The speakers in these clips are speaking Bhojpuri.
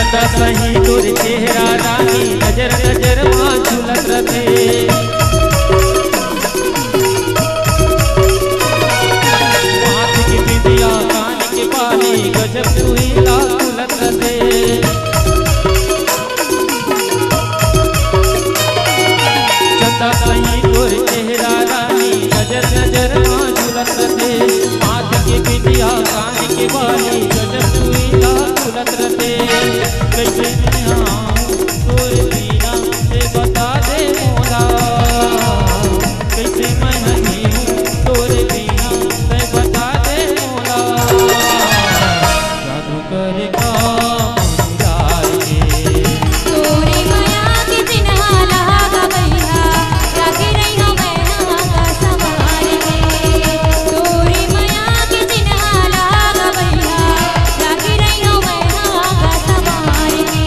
चंदा सही तोर चेहरा रानी नजर नजर मां झूलत रथे माथ की बिंदिया कान के बाली गजब तू ही लाल झूलत रथे चंदा सही तोर चेहरा रानी नजर नजर मां झूलत रथे माथ की बिंदिया कान के बाली गजब तू ही लाल झूलत रथे कैसे तोरे बिना से बता दे मोला कैसे मैं नहीं हूँ तोरे बिना से बता दे मोला जादू करे तोरे माया के चिन्हा लगा भैया जाके रही हूँ मैं का संभाल के तोरे माया के चिन्हा लगा भैया जाके रही हूँ मैं का संभाल के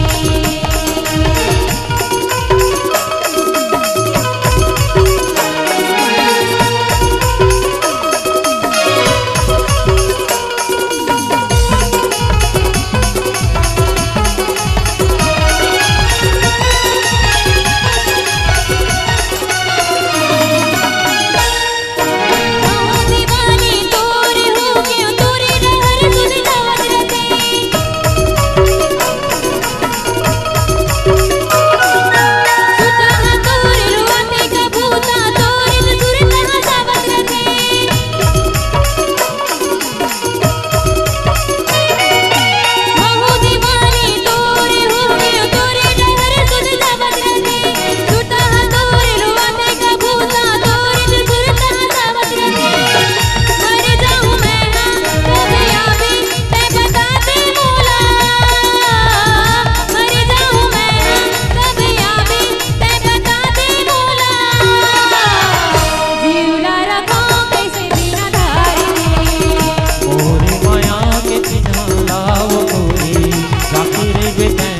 मोरे माया के चिन्हा लाओ तोरे जाके रे बेटे